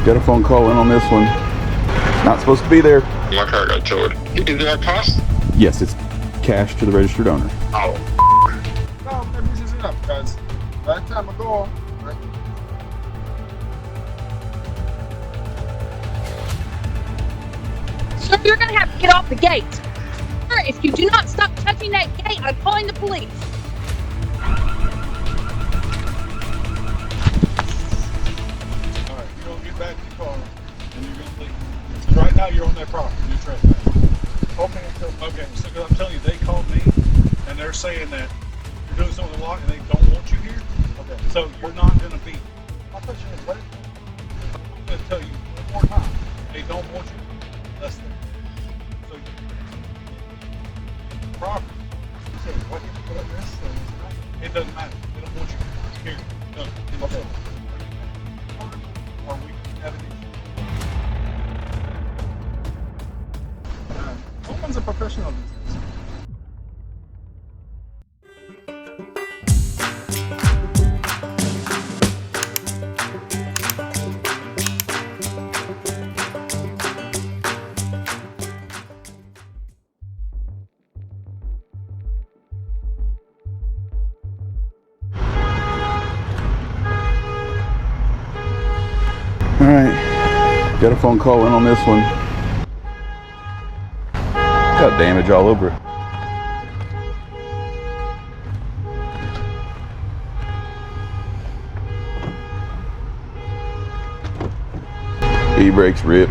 Got a phone call in on this one. Not supposed to be there. My car got towed. Is there a cost? Yes, it's cash to the registered owner. Oh. No, maybe this is enough because that time ago, right? Sir, you're gonna have to get off the gate. Sir, if you do not stop touching that gate, I'm calling the police. All right, you're gonna get back to your car and you're gonna leave. Right now, you're on that property. You're trespassing. Okay, so I'm telling you, they called me and they're saying that you're doing something wrong and they don't want you here. Okay. So you're not gonna be. I'll put you in wait. I'm gonna tell you one more time. They don't want you. That's the. So property. So what you put up this? It doesn't matter. They don't want you here. No. Okay. Or we have an issue. No one's a professional these days. All right, got a phone call in on this one. Got damage all over it. E-brakes ripped.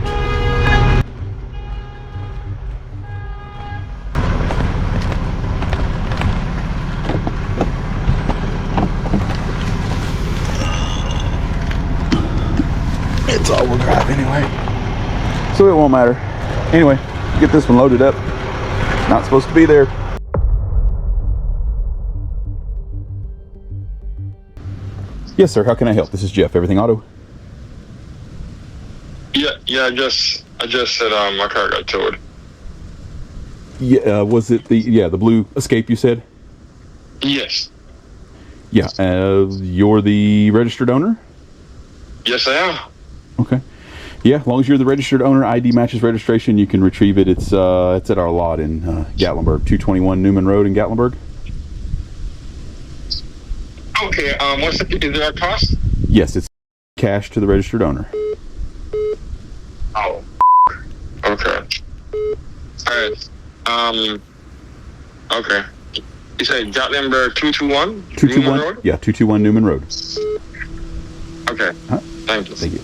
It's all-wheel drive anyway, so it won't matter. Anyway, get this one loaded up. Not supposed to be there. Yes, sir. How can I help? This is Jeff. Everything Auto. Yeah. I just said my car got towed. Yeah. Was it the blue Escape you said? Yes. Yeah. You're the registered owner. Yes, I am. Okay. Yeah, as long as you're the registered owner, ID matches registration, you can retrieve it. It's at our lot in Gatlinburg, 221 Newman Road in Gatlinburg. Okay. Is there a cost? Yes, it's cash to the registered owner. Oh. Okay. All right. Okay. You said Gatlinburg 221? 221. Newman Road? Yeah, 221 Newman Road. Okay. Huh? Thank you. Thank you.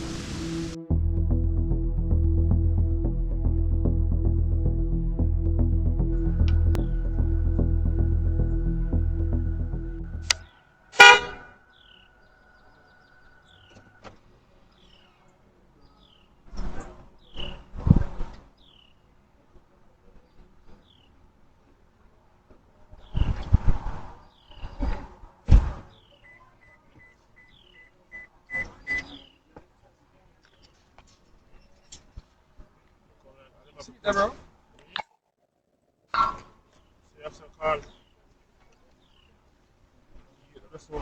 See that, bro? Jag ska Karl. Det står.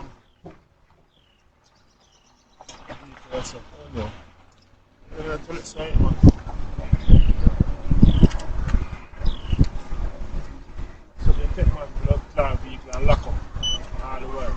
Alltså, ändå. Det är väldigt svårt man. Så det är inte man vill klara bilen lakom. Ja, det var.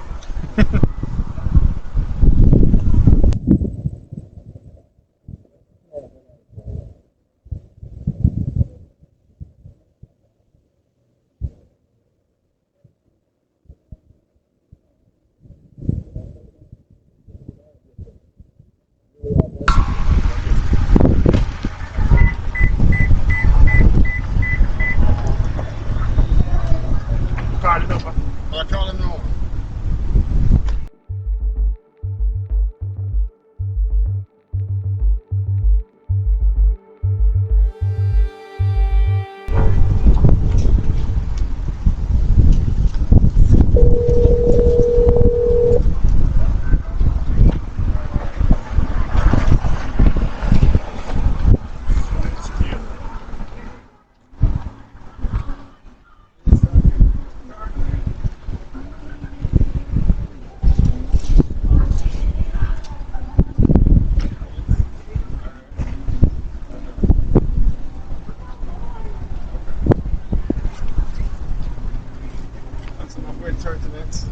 30 minutes.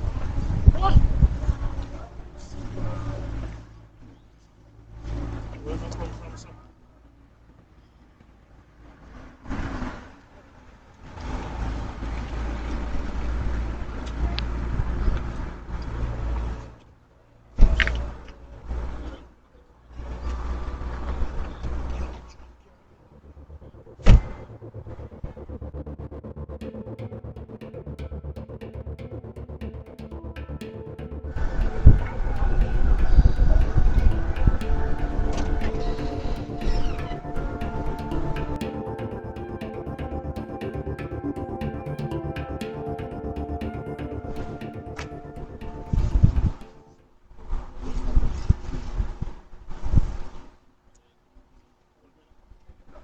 What? Where am I coming from, sir?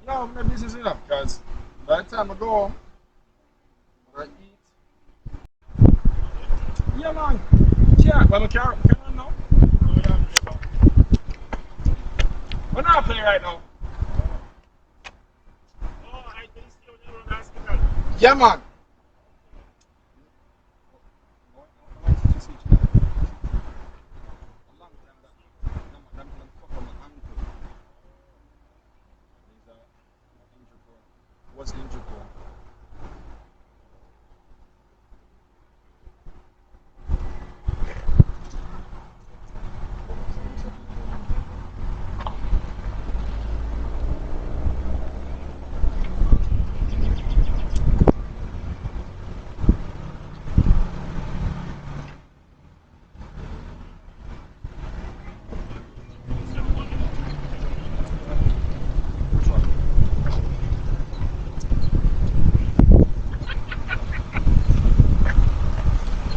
No, I'm not busy enough because by the time I go home, I eat. Yeah, man. Yeah, well, I can't run now. We're not playing right now. Oh, I can see you in the hospital. Yeah, man. Was injured bone.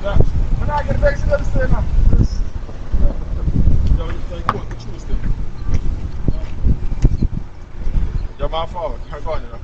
Yeah. When I get back to the stay now. Yeah, man, forward. I'm going, you know.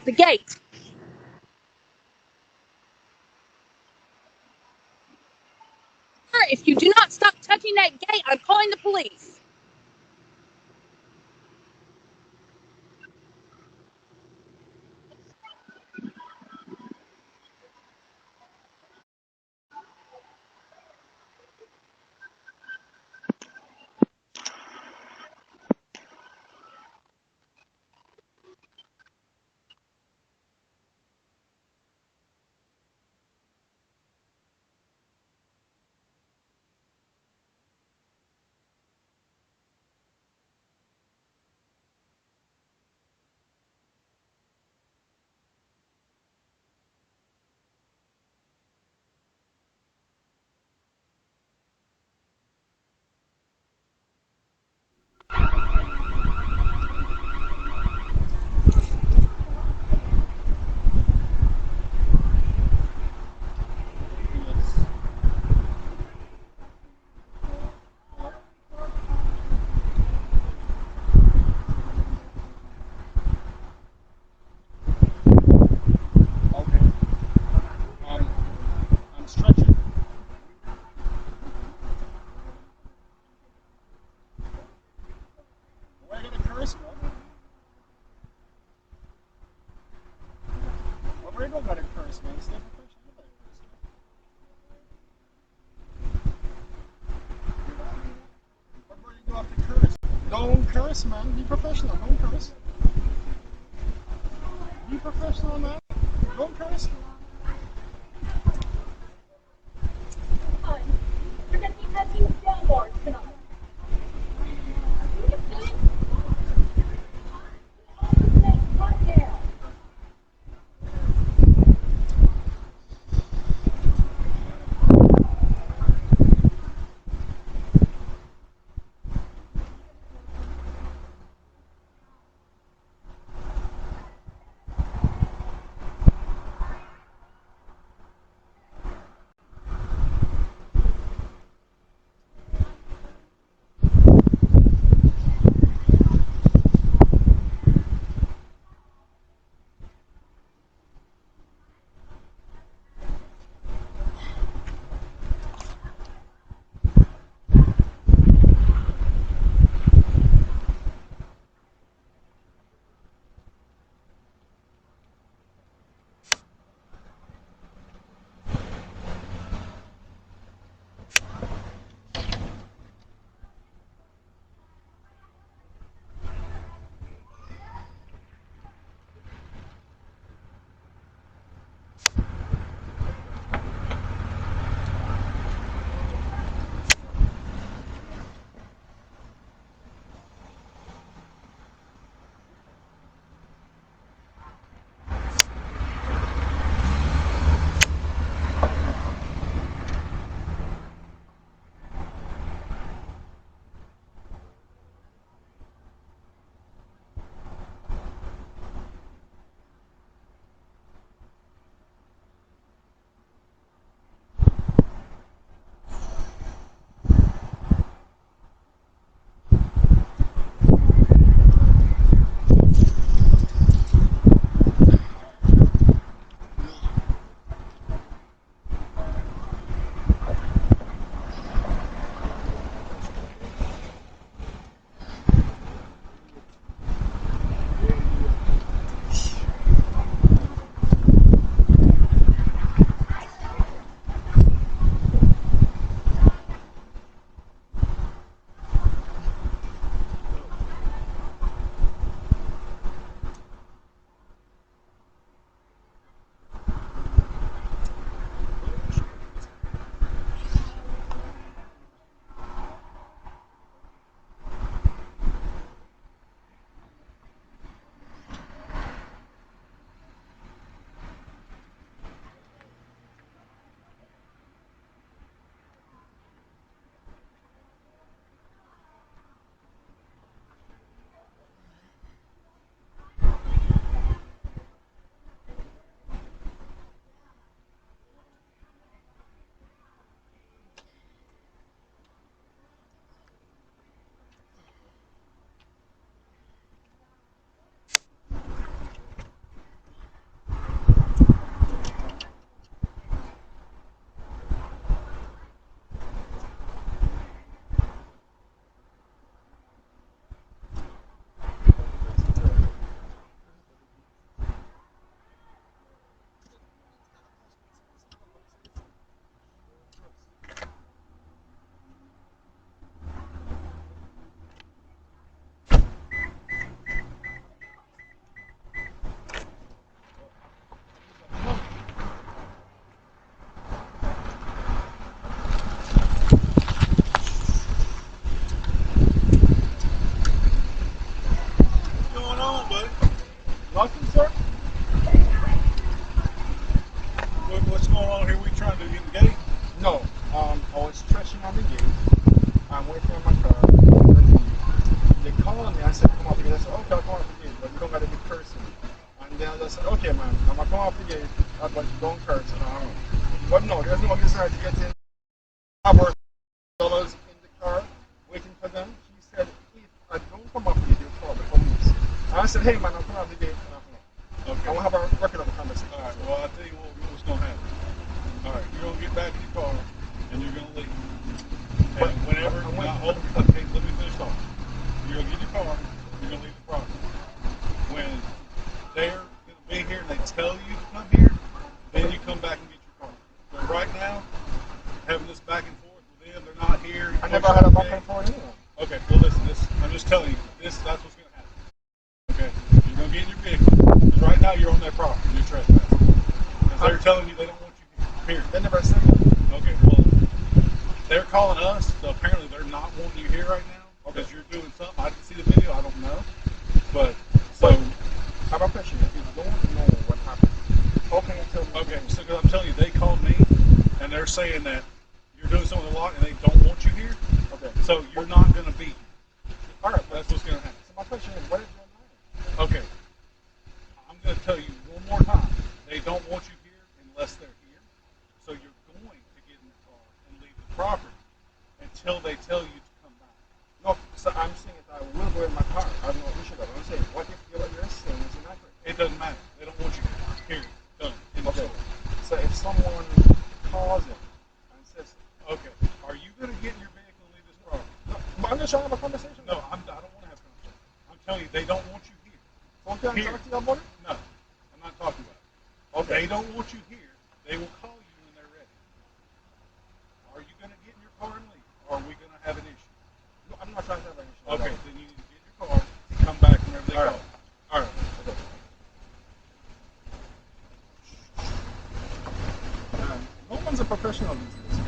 out the gate. Sir, if you do not stop touching that gate, I'm calling the police. I'm stretching. Why are you gonna curse, bro? Why are you gonna curse, man? Stay professional. Why you go have to curse? Don't curse, man. Be professional. Don't curse. Be professional, man. Don't curse. You're going to be touching billboards tonight. going on here? We trying to get the gate? No, I was stretching on the gate. I'm waiting on my car. They called me and said, come off the gate. I said, okay, I'll come off the gate, but you don't got to be cursing. And then I said, okay, man, I'm going to come off the gate, but don't curse. But no, there's no desire to get in. I worked dollars in the car, waiting for them. She said, if I don't come off the gate, you'll call the police. And I said, hey, man, I'm coming off the gate. Okay. I want to have a record of a conversation. All right, well, I'll tell you what's going to happen. All right, you're going to get back in your car, and you're going to leave. And whenever, okay, let me finish off. You're going to get your car, you're going to leave the property. When they're going to be here and they tell you to come here, then you come back and get your car. But right now, having this back and forth with them, they're not here. I never had a back and forth anyway. Okay, well, listen, I'm just telling you, that's what's going to happen. Okay, you're going to get in your vehicle. Because right now, you're on their property. You're trespassing. Because they're telling you they don't want you here. Period. They never said that. Okay, well, they're calling us, so apparently they're not wanting you here right now because you're doing something. I didn't see the video, I don't know. But, so. I have a question. If you don't know what happened, how can you tell me? Okay, so because I'm telling you, they called me, and they're saying that you're doing something with the lot and they don't want you here. Okay. So you're not going to be here. All right, That's what's going to happen. so my question is, what is your mind? Okay. I'm going to tell you one more time. They don't want you here unless they're here. So you're going to get in the car and leave the property until they tell you to come back. No, so I'm saying that I will go in my car. I have no issue with that. I'm saying, what if what you're saying is inaccurate? It doesn't matter. They don't want you here. Period. Done. End of Okay. story. So if someone calls him and says, Okay. Are you going to get in your vehicle and leave this property? no, but I'm just trying to have a conversation. No, I don't want to have a conversation. I'm telling you, they don't want you here. So can I Here. talk to you about it? No, I'm not talking about it. Okay. They don't want you here. They will call you when they're ready. Are you going to get in your car and leave? Or are we going to have an issue? No, I'm not trying to have an issue. Okay, then you need to get in your car, come back whenever they All call. right. All right. Okay. No one's a professional these days.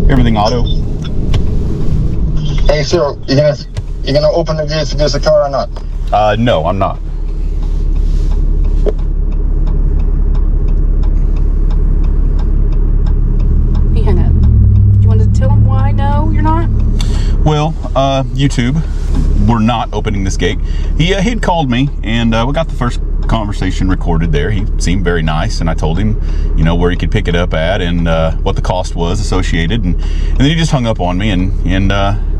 Everything auto. Hey, sir, you gonna open the gates to get the car or not? No, I'm not. He hung up. Do you want to tell him why? No, you're not? Well, YouTube, we're not opening this gate. He'd called me, and we got the first conversation recorded there. He seemed very nice, and I told him, you know, where he could pick it up at and what the cost was associated, and then he just hung up on me, and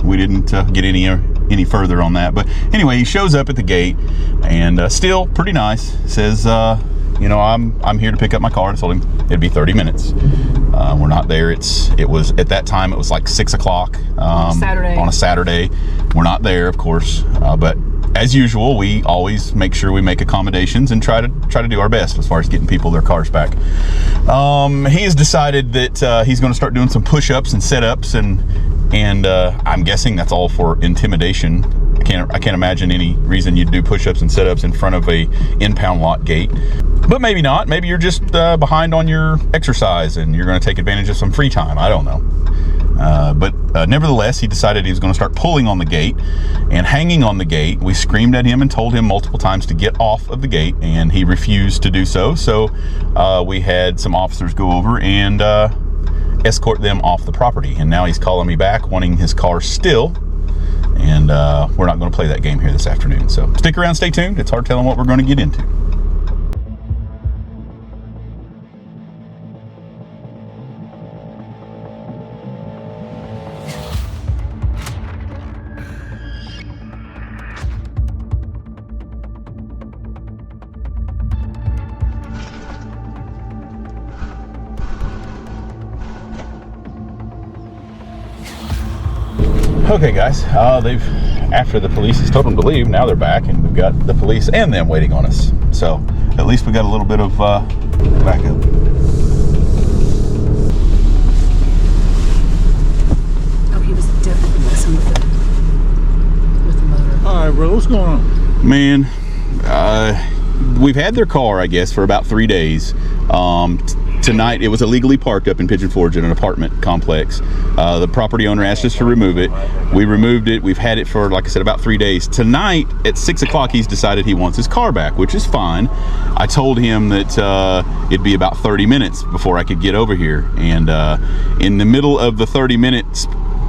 we didn't get any further on that. But anyway, he shows up at the gate, and still pretty nice. Says, you know, I'm here to pick up my car. I told him it'd be 30 minutes. We're not there. It was at that time it was like 6 o'clock on a Saturday. We're not there, of course, but as usual, we always make sure we make accommodations and try to do our best as far as getting people their cars back. He has decided that he's going to start doing some push-ups and set-ups, and I'm guessing that's all for intimidation. I can't imagine any reason you'd do push-ups and set-ups in front of a impound lot gate. But maybe not. Maybe you're just behind on your exercise and you're going to take advantage of some free time. I don't know. But nevertheless, he decided he was going to start pulling on the gate and hanging on the gate. We screamed at him and told him multiple times to get off of the gate, and he refused to do so. So we had some officers go over and escort them off the property. And now he's calling me back, wanting his car still. And we're not going to play that game here this afternoon. So stick around, stay tuned. It's hard telling what we're going to get into. Okay, guys. They've, after the police has told them to leave, now they're back, and we've got the police and them waiting on us. So at least we got a little bit of backup. Oh, he was definitely messing with the motor. All right, bro. What's going on? Man, we've had their car, I guess, for about 3 days. Tonight, it was illegally parked up in Pigeon Forge in an apartment complex. The property owner asked us to remove it. We removed it. We've had it for, like I said, about 3 days. Tonight, at 6 o'clock, he's decided he wants his car back, which is fine. I told him that it'd be about 30 minutes before I could get over here. And in the middle of the 30 minutes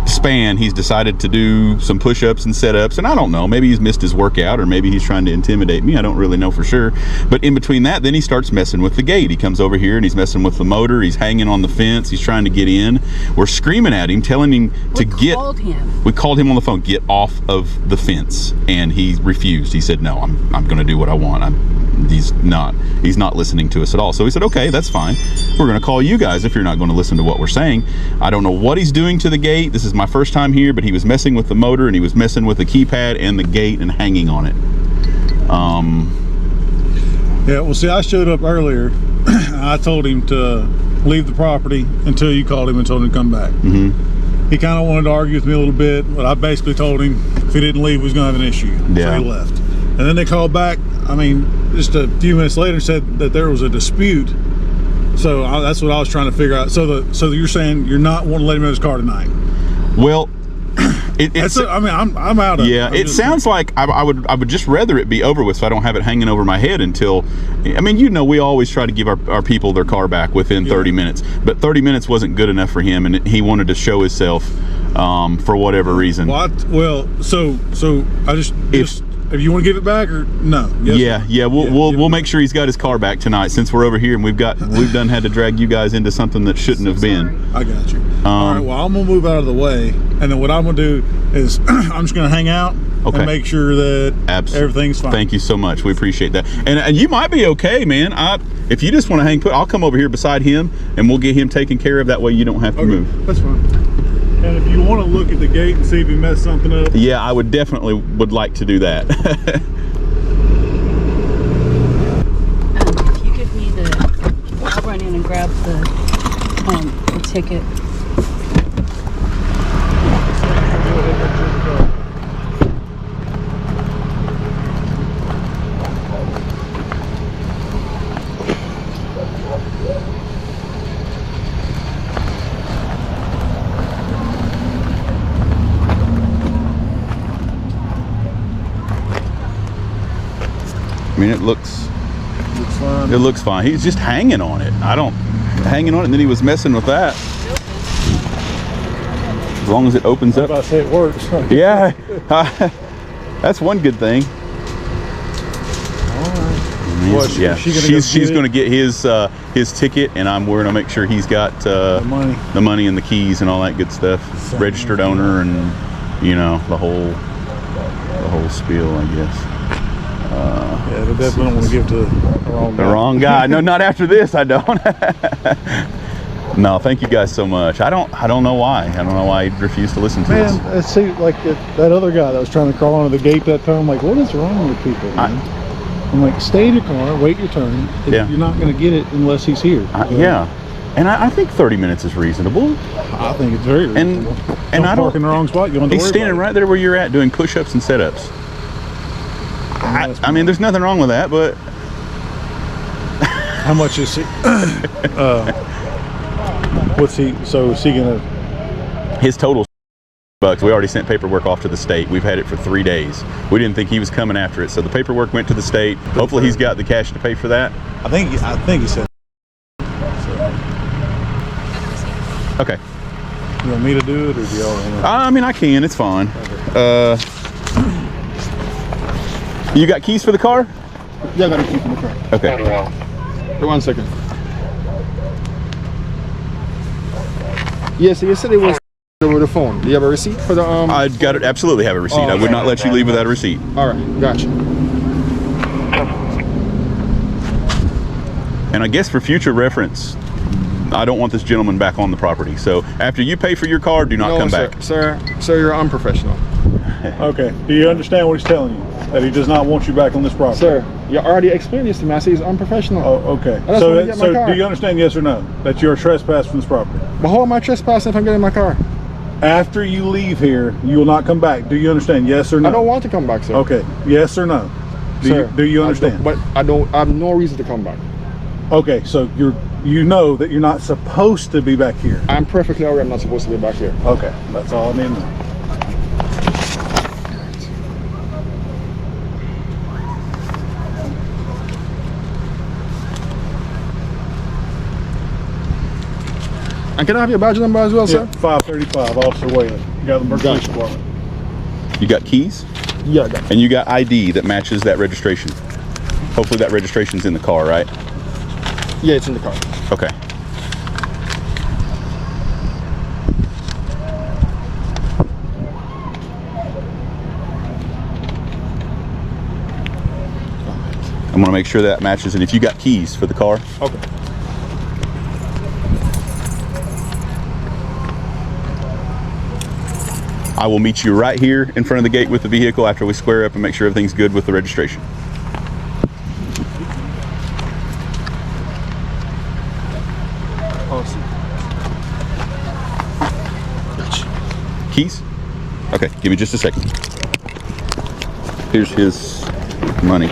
span, he's decided to do some push-ups and set-ups, and I don't know, maybe he's missed his workout, or maybe he's trying to intimidate me. I don't really know for sure. But in between that, then he starts messing with the gate. He comes over here and he's messing with the motor. He's hanging on the fence. He's trying to get in. We're screaming at him, telling him to get. We called him on the phone, get off of the fence, and he refused. He said, no, I'm going to do what I want. He's not listening to us at all. So we said, okay, that's fine. We're going to call you guys if you're not going to listen to what we're saying. I don't know what he's doing to the gate. This is my first time here, but he was messing with the motor, and he was messing with the keypad and the gate and hanging on it. Yeah, well, see, I showed up earlier. I told him to leave the property until you called him and told him to come back. Mm-hmm. He kind of wanted to argue with me a little bit, but I basically told him if he didn't leave, he was going to have an issue. Yeah. So he left. And then they called back, I mean, just a few minutes later, and said that there was a dispute. So that's what I was trying to figure out. So you're saying you're not wanting to let him in his car tonight? Well, I'm out of it. Yeah, it sounds like I would just rather it be over with, so I don't have it hanging over my head until, I mean, you know, we always try to give our people their car back within 30 minutes, but 30 minutes wasn't good enough for him, and he wanted to show himself for whatever reason. Well, so I just if you want to give it back or no? Yes, we'll make sure he's got his car back tonight, since we're over here and we've done had to drag you guys into something that shouldn't have been. I got you. All right, well, I'm gonna move out of the way, and then what I'm gonna do is I'm just gonna hang out and make sure that everything's fine. Thank you so much. We appreciate that. And you might be okay, man. If you just want to hang put, I'll come over here beside him and we'll get him taken care of. That way you don't have to move. That's fine. And if you want to look at the gate and see if he messed something up. Yeah, I would definitely like to do that. If you give me I'll run in and grab the ticket. I mean, it looks fine. It looks fine. He's just hanging on it. Hanging on it, and then he was messing with that. As long as it opens up. I was about to say it works. Yeah, that's one good thing. All right. She's going to get his ticket, and we're going to make sure he's got the money and the keys and all that good stuff. Registered owner, and you know, the whole spiel, I guess. Yeah, they definitely don't want to give to the wrong guy. No, not after this. I don't. No, thank you guys so much. I don't know why. I don't know why he refused to listen to us. Man, it seems like that other guy that was trying to crawl under the gate that time. I'm like, what is wrong with people, man? I'm like, stay in your car, wait your turn. You're not going to get it unless he's here. Yeah. And I think 30 minutes is reasonable. I think it's very reasonable. And I don't park in the wrong spot. You don't have to he's worry standing about right there where you're at doing push-ups and sit-ups. I mean, there's nothing wrong with that, but how much is he? What's he? So is he gonna? His total $bucks. We already sent paperwork off to the state. We've had it for 3 days. We didn't think he was coming after it, so the paperwork went to the state. Hopefully, he's got the cash to pay for that. I think he said. Okay. You want me to do it, or do y'all want to? I mean, I can. It's fine. Okay. You got keys for the car? Yeah, I got a key for the car. Okay. Wait 1 second. Yes, you said it was over the phone. Do you have a receipt for the I got it. Absolutely have a receipt. I would not let you leave without a receipt. All right, gotcha. And I guess for future reference, I don't want this gentleman back on the property. So after you pay for your car, do not come back. Sir, you're unprofessional. Okay. Do you understand what he's telling you? That he does not want you back on this property? Sir, you already explained this to me. I say he's unprofessional. Oh, okay. I just So, wanna get my car. do you understand, yes or no, that you're trespassing from this property? But how am I trespassing if I'm getting my car? After you leave here, you will not come back. Do you understand, yes or no? I don't want to come back, sir. Okay. Yes or no? Do you understand? But I have no reason to come back. Okay, so you know that you're not supposed to be back here. I'm perfectly aware I'm not supposed to be back here. Okay, that's all I need to know. And can I have your badge number as well, sir? 535, Officer Whalen, Gatlinburg Police Department. You got keys? Yeah, I got it. And you got ID that matches that registration. Hopefully that registration's in the car, right? Yeah, it's in the car. Okay. I'm gonna make sure that matches, and if you got keys for the car. Okay. I will meet you right here in front of the gate with the vehicle after we square up and make sure everything's good with the registration. Awesome. Keys? Okay, give me just a second. Here's his money.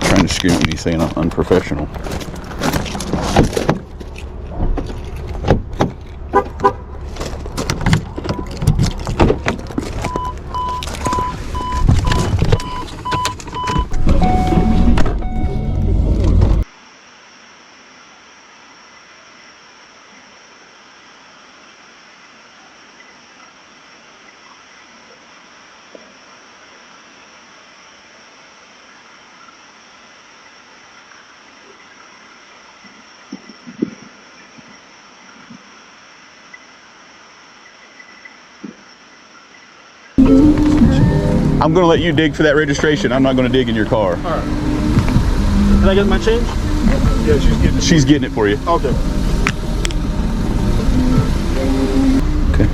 Trying to scream at me saying I'm unprofessional. I'm gonna let you dig for that registration. I'm not gonna dig in your car. All right. Can I get my change? Yeah, She's getting it for you. Okay. Okay.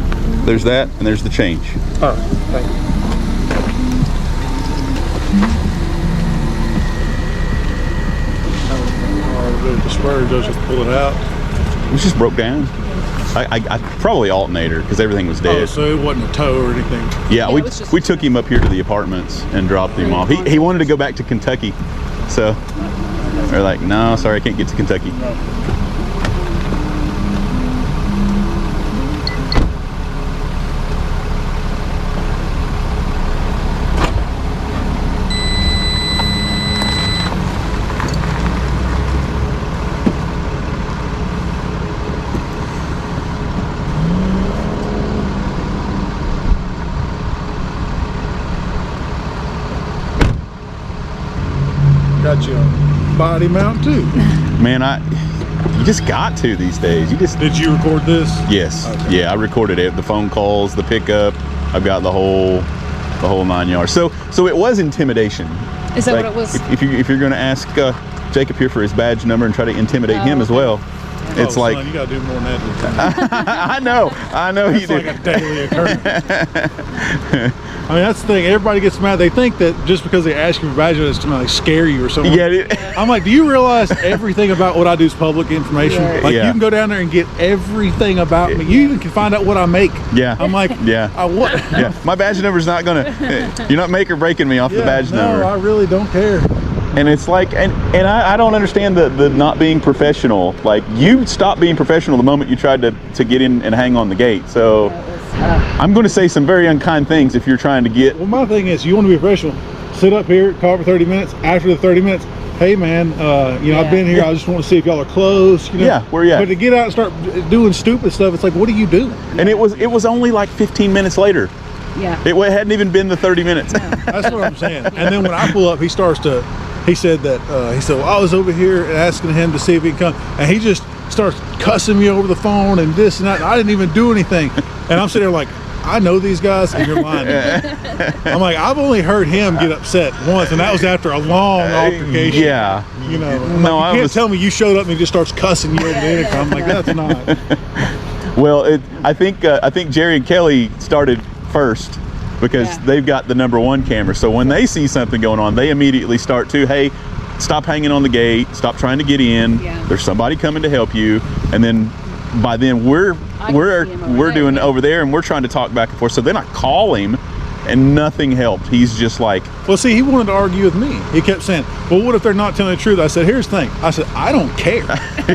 There's that, and there's the change. All right. Thank you. The spur doesn't pull it out. It was just broke down. I probably alternator because everything was dead. Oh, so it wasn't a tow or anything. Yeah, Yeah, it was just- we took him up here to the apartments and dropped him off. He wanted to go back to Kentucky, so they're like, no, sorry, I can't get to Kentucky. Got you a body mount too. Man, you just got to these days. You just Did you record this? yes, Okay. yeah, I recorded it. The phone calls, the pickup. I've got the whole 9 yards. So it was intimidation. Is that Like, what it was? If you're going to ask Jacob here for his badge number and try to intimidate Oh, him as okay. well, it's Oh, like son, you gotta do more than that. I know you It's do. like a daily occurrence. I mean, that's the thing. Everybody gets mad. They think that just because they ask you for badge, it's to like scare you or something. Yeah, I'm like, do you realize everything about what I do is public information? Right. Like, Yeah. you can go down there and get everything about me. You even can find out what I make. yeah. I'm like, Yeah. what? Yeah, my badge number's not gonna. You're not make or breaking me off the badge number. No, I really don't care. And it's like, and I don't understand the not being professional. Like, you stopped being professional the moment you tried to get in and hang on the gate. So I'm going to say some very unkind things if you're trying to get. Well, my thing is, you want to be professional, sit up here, talk for 30 minutes. After the 30 minutes, hey man, I've been here. I just want to see if y'all are closed. Yeah, where you at? But to get out and start doing stupid stuff, it's like, what are you doing? And it was only like 15 minutes later. Yeah. It hadn't even been the 30 minutes. That's what I'm saying. And then when I pull up, he said, well, I was over here and asking him to see if he can come, and he just starts cussing me over the phone and this and that. And I didn't even do anything, and I'm sitting there like, I know these guys, and you're lying. I'm like, I've only heard him get upset once, and that was after a long altercation. Yeah. You know, No, like, I you can't was- tell me you showed up and he just starts cussing you over the intercom. I'm like, that's not. Well, I think Jerry and Kelly started first because they've got the #1 camera. So when they see something going on, they immediately start to, hey, stop hanging on the gate, stop trying to get in. Yeah. There's somebody coming to help you, and then by then we're I can see him over there, doing yeah. over there, and we're trying to talk back and forth. So then I call him, and nothing helped. He's just like, Well, see, he wanted to argue with me. He kept saying, well, what if they're not telling the truth? I said, here's the thing. I said, I don't care.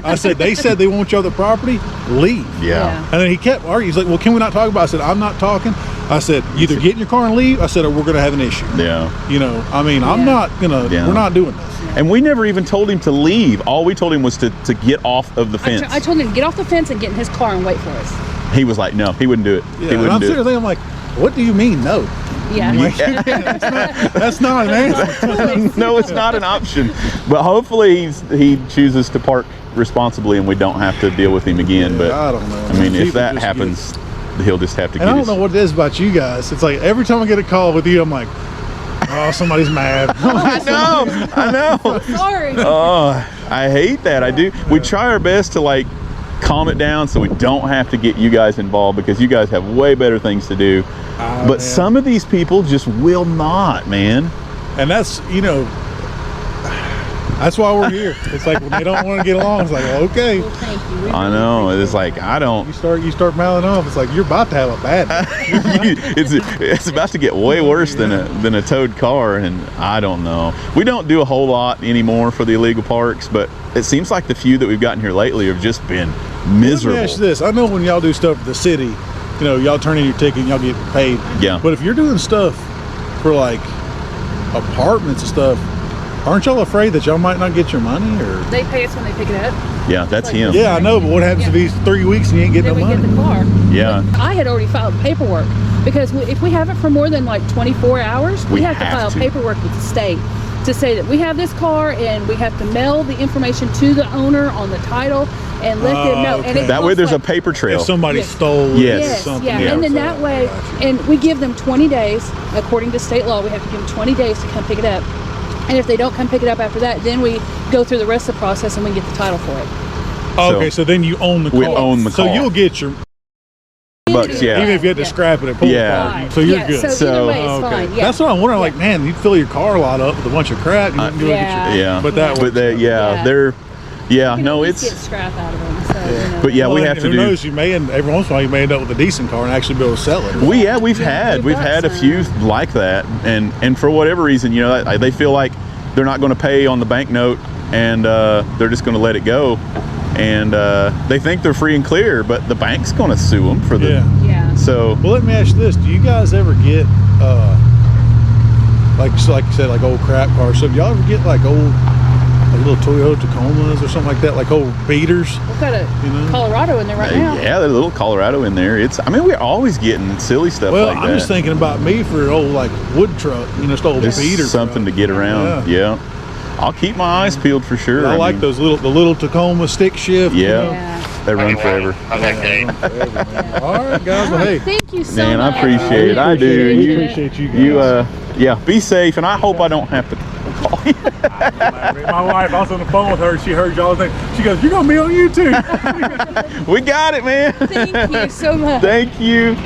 I said, they said they want you on the property, leave. yeah. And then he kept arguing. He's like, well, can we not talk about it? I said, I'm not talking. I said, either get in your car and leave. I said, or we're going to have an issue. Yeah. You know, I mean, I'm not going to, Yeah. we're not doing this. And we never even told him to leave. All we told him was to get off of the fence. I told him to get off the fence and get in his car and wait for us. He was like, no, he wouldn't do it. Yeah, He and wouldn't I'm do sitting it. there, I'm like, what do you mean, no? Yeah. That's not an answer. No, it's not an option. But hopefully he chooses to park responsibly and we don't have to deal with him again. But I don't know. I mean, if People that just happens, he'll just have to And I get don't his... know what it is about you guys. It's like every time I get a call with you, I'm like, oh, somebody's mad. I know. Sorry. Oh, I hate that. I do. We try our best to like calm it down so we don't have to get you guys involved because you guys have way better things to do. But man. some of these people just will not, man. And that's, you know, that's why we're here. It's like when they don't want to get along, it's like, well, okay. Well, thank you. We I really know. appreciate It's like I don't. You start mouthing off. It's like you're about to have a bad day. it's about to get way worse than a towed car, and I don't know. We don't do a whole lot anymore for the illegal parks, but it seems like the few that we've gotten here lately have just been miserable. Let me ask you this. I know when y'all do stuff for the city, you know, y'all turn in your ticket and y'all get paid. Yeah. But if you're doing stuff for like apartments and stuff, aren't y'all afraid that y'all might not get your money? Or They pay us when they pick it up. Yeah, that's him. yeah, I know, but what happens if he's 3 weeks and you ain't getting Then no we money? get the car. Yeah. I had already filed paperwork because if we have it for more than like 24 hours, we have to file paperwork with the state to say that we have this car and we have to mail the information to the owner on the title and let them know. okay. And it That way costs there's a like- paper trail. If somebody Yes. stole Yes. Yes, something. yeah, Yeah. and then so that way, I got you. and we give them 20 days, according to state law, we have to give them 20 days to come pick it up. And if they don't come pick it up after that, then we go through the rest of the process and we get the title for it. Okay, so then you own the car. We own the So car. you'll get your, Bucks, yeah. even if you had to scrap it and pull Yeah. it apart. Right. So you're Yeah, good. So, So- either way, it's Okay. fine. Yeah. That's what I'm wondering. Like, man, you fill your car lot up with a bunch of crap. You can go Yeah. get your, Yeah. But that But works they, out. Yeah. they're, You can no, always it's, get scrap out of them. So, you know, but yeah, Well, we and have to who do. knows? You may, and every once in a while, you may end up with a decent car and actually be able to sell it. We've we've got had a some. few like that, and for whatever reason, you know, they feel like they're not going to pay on the banknote, and they're just going to let it go, and they think they're free and clear, but the bank's going to sue them for the. Yeah. yeah. So Well, let me ask you this: do you guys ever get, like you said, like old crap cars? So do y'all ever get like old, like little Toyota Tacomas or something like that, like old beaters? We've got a You know? Colorado in there right now. yeah, there's a little Colorado in there. I mean, we're always getting silly stuff Well, like I'm that. just thinking about me for an old like wood truck, you know, just old Just beater. something truck. to get around. Yeah. I'll keep my eyes peeled for sure. I like mean, those the little Tacoma stick shift. you Yeah. know? Yeah. They run forever. I like that. All right, guys. Well, hey, Thank you so Man, much. I appreciate it. I do. We You, appreciate you guys. you, yeah, be safe, and I hope I don't have to call you. My wife, I was on the phone with her. She heard y'all thing. She goes, "You're gonna be on YouTube." We got it, man. Thank you so much. Thank you.